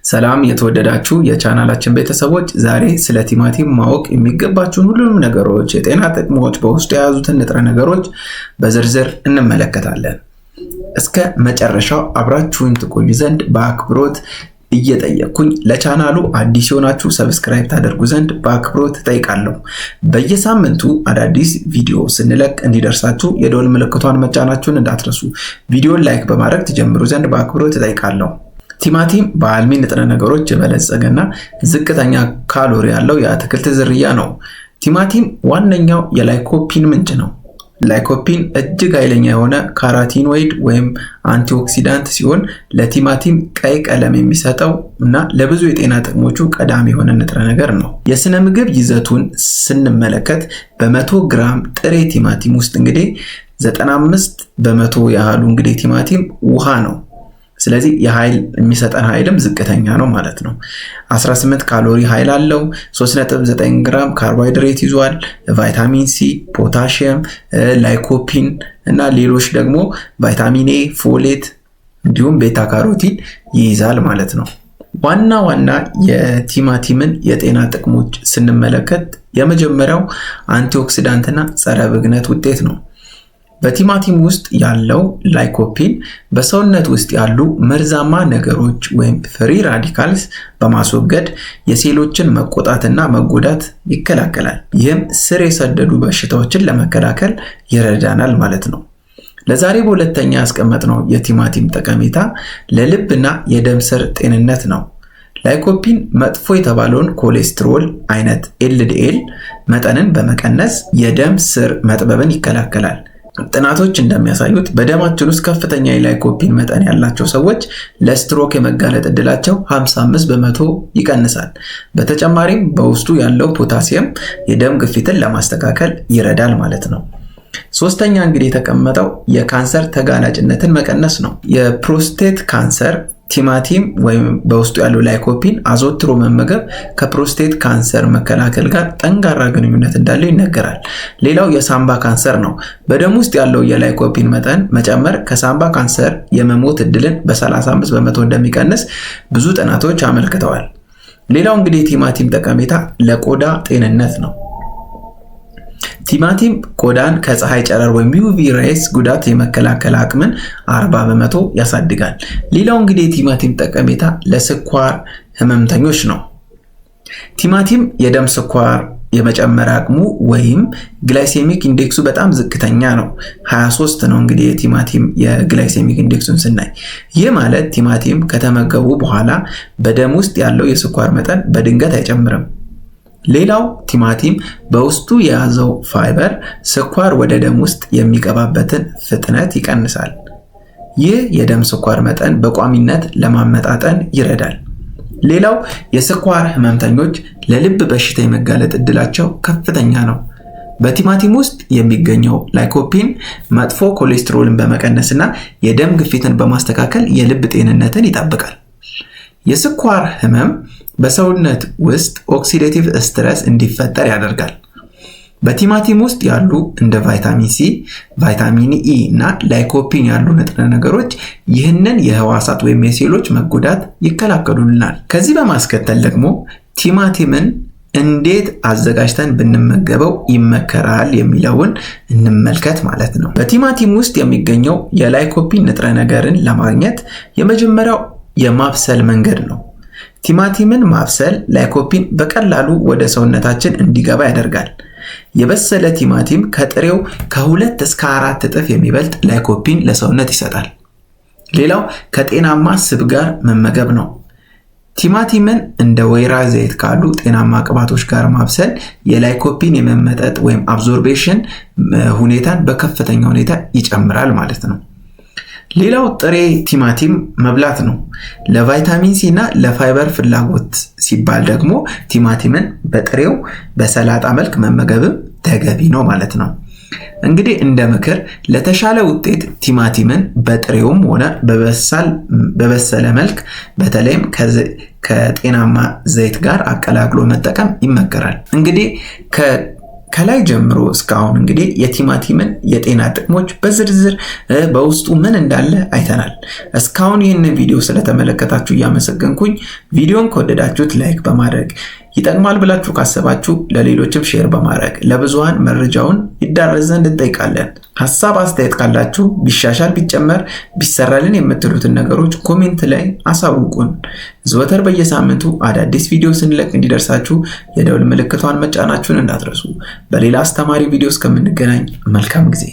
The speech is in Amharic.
ሰላም የተወደዳችሁ የቻናላችን ቤተሰቦች፣ ዛሬ ስለ ቲማቲም ማወቅ የሚገባችሁን ሁሉንም ነገሮች፣ የጤና ጥቅሞች፣ በውስጡ የያዙትን ንጥረ ነገሮች በዝርዝር እንመለከታለን። እስከ መጨረሻው አብራችሁን ትቆዩ ዘንድ በአክብሮት እየጠየቅኩኝ ለቻናሉ አዲስ ሆናችሁ ሰብስክራይብ ታደርጉ ዘንድ በአክብሮት ጠይቃለሁ። በየሳምንቱ አዳዲስ ቪዲዮ ስንለቅ እንዲደርሳችሁ የደወል ምልክቷን መጫናችሁን እንዳትረሱ። ቪዲዮን ላይክ በማድረግ ትጀምሩ ዘንድ በአክብሮት ጠይቃለሁ። ቲማቲም በአልሚ ንጥረ ነገሮች የበለጸገና ዝቅተኛ ካሎሪ ያለው የአትክልት ዝርያ ነው። ቲማቲም ዋነኛው የላይኮፒን ምንጭ ነው። ላይኮፒን እጅግ ኃይለኛ የሆነ ካሮቲኖይድ ወይም አንቲኦክሲዳንት ሲሆን ለቲማቲም ቀይ ቀለም የሚሰጠው እና ለብዙ የጤና ጥቅሞቹ ቀዳሚ የሆነ ንጥረ ነገር ነው። የስነ ምግብ ይዘቱን ስንመለከት በ100 ግራም ጥሬ ቲማቲም ውስጥ እንግዲህ 95% ያህሉ እንግዲህ ቲማቲም ውሃ ነው። ስለዚህ የኃይል የሚሰጠን ኃይልም ዝቅተኛ ነው ማለት ነው። 18 ካሎሪ ኃይል አለው። 3.9 ግራም ካርቦሃይድሬት ይዟል። ቫይታሚን ሲ፣ ፖታሺየም፣ ላይኮፒን እና ሌሎች ደግሞ ቫይታሚን ኤ፣ ፎሌት እንዲሁም ቤታ ካሮቲን ይይዛል ማለት ነው። ዋና የቲማቲምን የጤና ጥቅሞች ስንመለከት የመጀመሪያው አንቲኦክሲዳንትና ጸረ ብግነት ውጤት ነው። በቲማቲም ውስጥ ያለው ላይኮፒን በሰውነት ውስጥ ያሉ መርዛማ ነገሮች ወይም ፍሪ ራዲካልስ በማስወገድ የሴሎችን መቆጣትና መጎዳት ይከላከላል። ይህም ስር የሰደዱ በሽታዎችን ለመከላከል ይረዳናል ማለት ነው። ለዛሬ በሁለተኛ ያስቀመጥነው የቲማቲም ጠቀሜታ ለልብና የደም ስር ጤንነት ነው። ላይኮፒን መጥፎ የተባለውን ኮሌስትሮል አይነት ኤልዲኤል መጠንን በመቀነስ የደም ስር መጥበብን ይከላከላል። ጥናቶች እንደሚያሳዩት በደማችን ውስጥ ከፍተኛ የላይኮፒን መጠን ያላቸው ሰዎች ለስትሮክ የመጋለጥ ዕድላቸው 55% ይቀንሳል። በተጨማሪም በውስጡ ያለው ፖታሲየም የደም ግፊትን ለማስተካከል ይረዳል ማለት ነው። ሶስተኛ እንግዲህ የተቀመጠው የካንሰር ተጋላጭነትን መቀነስ ነው። የፕሮስቴት ካንሰር ቲማቲም ወይም በውስጡ ያለው ላይኮፒን አዘውትሮ መመገብ ከፕሮስቴት ካንሰር መከላከል ጋር ጠንካራ ግንኙነት እንዳለው ይነገራል። ሌላው የሳምባ ካንሰር ነው። በደም ውስጥ ያለው የላይኮፒን መጠን መጨመር ከሳምባ ካንሰር የመሞት ዕድልን በ35% እንደሚቀንስ ብዙ ጥናቶች አመልክተዋል። ሌላው እንግዲህ የቲማቲም ጠቀሜታ ለቆዳ ጤንነት ነው። ቲማቲም ቆዳን ከፀሐይ ጨረር ወይም ዩቪ ሬስ ጉዳት የመከላከል አቅምን 40% ያሳድጋል። ሌላው እንግዲህ የቲማቲም ጠቀሜታ ለስኳር ህመምተኞች ነው። ቲማቲም የደም ስኳር የመጨመር አቅሙ ወይም ግላይሴሚክ ኢንዴክሱ በጣም ዝቅተኛ ነው። 23 ነው እንግዲህ የቲማቲም የግላይሴሚክ ኢንዴክሱን ስናይ፣ ይህ ማለት ቲማቲም ከተመገቡ በኋላ በደም ውስጥ ያለው የስኳር መጠን በድንገት አይጨምርም። ሌላው ቲማቲም በውስጡ የያዘው ፋይበር ስኳር ወደ ደም ውስጥ የሚገባበትን ፍጥነት ይቀንሳል። ይህ የደም ስኳር መጠን በቋሚነት ለማመጣጠን ይረዳል። ሌላው የስኳር ህመምተኞች ለልብ በሽታ የመጋለጥ ዕድላቸው ከፍተኛ ነው። በቲማቲም ውስጥ የሚገኘው ላይኮፒን መጥፎ ኮሌስትሮልን በመቀነስና የደም ግፊትን በማስተካከል የልብ ጤንነትን ይጠብቃል። የስኳር ህመም በሰውነት ውስጥ ኦክሲዴቲቭ ስትረስ እንዲፈጠር ያደርጋል። በቲማቲም ውስጥ ያሉ እንደ ቫይታሚን ሲ፣ ቫይታሚን ኢ እና ላይኮፒን ያሉ ንጥረ ነገሮች ይህንን የህዋሳት ወይም የሴሎች መጎዳት ይከላከሉልናል። ከዚህ በማስከተል ደግሞ ቲማቲምን እንዴት አዘጋጅተን ብንመገበው ይመከራል የሚለውን እንመልከት ማለት ነው። በቲማቲም ውስጥ የሚገኘው የላይኮፒን ንጥረ ነገርን ለማግኘት የመጀመሪያው የማብሰል መንገድ ነው። ቲማቲምን ማብሰል ላይኮፒን በቀላሉ ወደ ሰውነታችን እንዲገባ ያደርጋል። የበሰለ ቲማቲም ከጥሬው ከ2 እስከ 4 እጥፍ የሚበልጥ ላይኮፒን ለሰውነት ይሰጣል። ሌላው ከጤናማ ስብ ጋር መመገብ ነው። ቲማቲምን እንደ ወይራ ዘይት ካሉ ጤናማ ቅባቶች ጋር ማብሰል የላይኮፒን የመመጠጥ ወይም አብዞርቤሽን ሁኔታን በከፍተኛ ሁኔታ ይጨምራል ማለት ነው። ሌላው ጥሬ ቲማቲም መብላት ነው። ለቫይታሚን ሲ እና ለፋይበር ፍላጎት ሲባል ደግሞ ቲማቲምን በጥሬው በሰላጣ መልክ መመገብም ተገቢ ነው ማለት ነው። እንግዲህ እንደ ምክር ለተሻለ ውጤት ቲማቲምን በጥሬውም ሆነ በበሰለ መልክ በተለይም ከጤናማ ዘይት ጋር አቀላቅሎ መጠቀም ይመከራል። እንግዲህ ከላይ ጀምሮ እስካሁን እንግዲህ የቲማቲምን የጤና ጥቅሞች በዝርዝር በውስጡ ምን እንዳለ አይተናል። እስካሁን ይህንን ቪዲዮ ስለተመለከታችሁ እያመሰገንኩኝ ቪዲዮን ከወደዳችሁት ላይክ በማድረግ ይጠቅማል ብላችሁ ካሰባችሁ ለሌሎችም ሼር በማድረግ ለብዙሃን መረጃውን ይዳረስ ዘንድ እንጠይቃለን። ሐሳብ አስተያየት ካላችሁ ቢሻሻል ቢጨመር ቢሰራልን የምትሉትን ነገሮች ኮሜንት ላይ አሳውቁን። ዘወትር በየሳምንቱ አዳዲስ ቪዲዮ ስንለቅ እንዲደርሳችሁ የደውል ምልክቷን መጫናችሁን እንዳትረሱ። በሌላ አስተማሪ ቪዲዮ እስከምንገናኝ መልካም ጊዜ